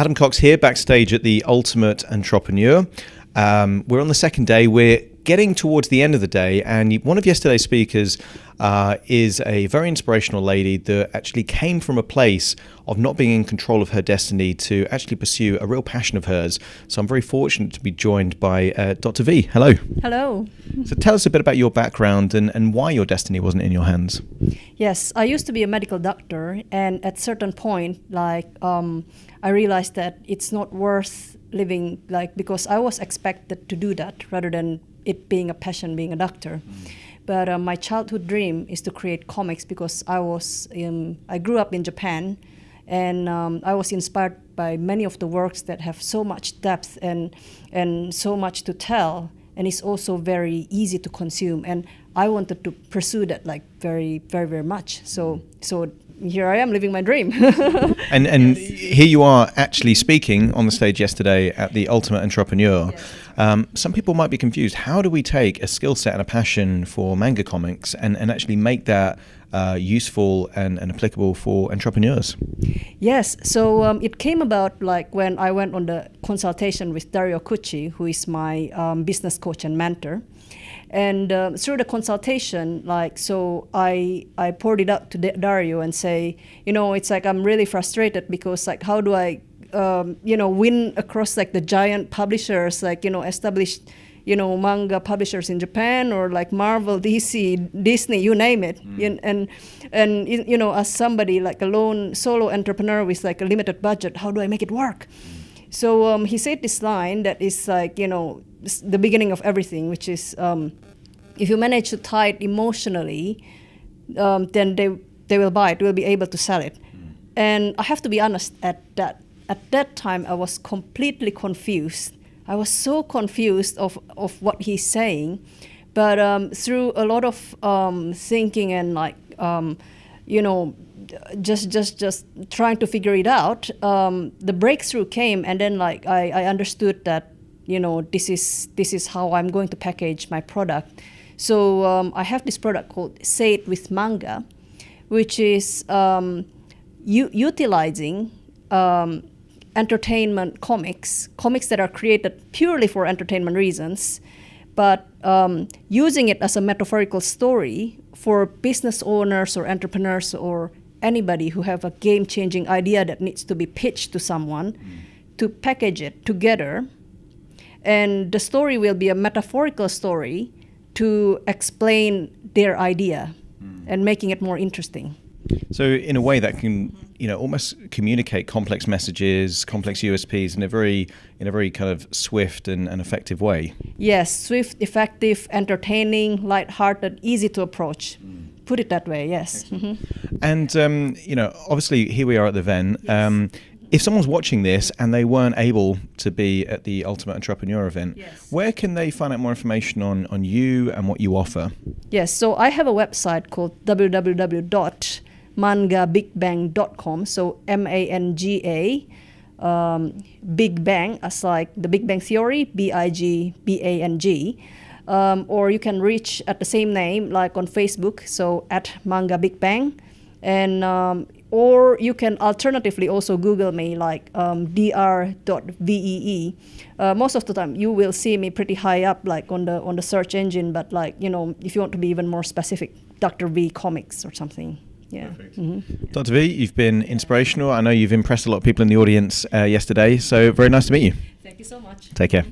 Adam Cox here, backstage at the Ultimate Entrepreneur. We're on the second day. We're getting towards the end of the day, and one of yesterday's speakers is a very inspirational lady that actually came from a place of not being in control of her destiny to actually pursue a real passion of hers. So I'm very fortunate to be joined by Dr. V. Hello. Hello. So tell us a bit about your background and why your destiny wasn't in your hands. Yes, I used to be a medical doctor, and at certain point, I realized that it's not worth living, because I was expected to do that rather than it being a passion, being a doctor. But my childhood dream is to create comics because I grew up in Japan, and I was inspired by many of the works that have so much depth and so much to tell, and it's also very easy to consume. And I wanted to pursue that very, very, very much. So here I am living my dream. And yes. Here you are actually speaking on the stage yesterday at the Ultimate Entrepreneur. Yes. Some people might be confused. How do we take a skill set and a passion for manga comics and actually make that useful and applicable for entrepreneurs? Yes, so it came about when I went on the consultation with Dario Cucci, who is my business coach and mentor. And through the consultation, I poured it out to Dario and say, it's I'm really frustrated because how do I, win across the giant publishers, established, manga publishers in Japan or Marvel, DC, Disney, you name it. And as somebody a lone solo entrepreneur with a limited budget, how do I make it work? So he said this line that is the beginning of everything, which is if you manage to tie it emotionally, then they will buy it, they will be able to sell it. And I have to be honest, at that time I was completely confused. I was so confused of what he's saying, but through a lot of thinking and just trying to figure it out, the breakthrough came, and then I understood that this is how I'm going to package my product. So I have this product called Say It with Manga, which is utilizing entertainment comics that are created purely for entertainment reasons, but using it as a metaphorical story for business owners or entrepreneurs or anybody who have a game-changing idea that needs to be pitched to someone, to package it together. And the story will be a metaphorical story to explain their idea and making it more interesting. So in a way that can, almost communicate complex messages, complex USPs in a very kind of swift and effective way. Yes, swift, effective, entertaining, lighthearted, easy to approach. Put it that way, yes. And, obviously here we are at the event. Yes. If someone's watching this and they weren't able to be at the Ultimate Entrepreneur event, yes, where can they find out more information on you and what you offer? Yes, so I have a website called www.mangabigbang.com. So MANGA, Big Bang, as the Big Bang Theory, BIGBANG. Or you can reach at the same name, on Facebook, so at Manga Big Bang. And or you can alternatively also Google me dr.vee. Most of the time you will see me pretty high up on the search engine, but if you want to be even more specific, Dr. V Comics or something. Yeah. Dr. V, you've been inspirational. I know you've impressed a lot of people in the audience yesterday, so very nice to meet you. Thank you so much. Take care.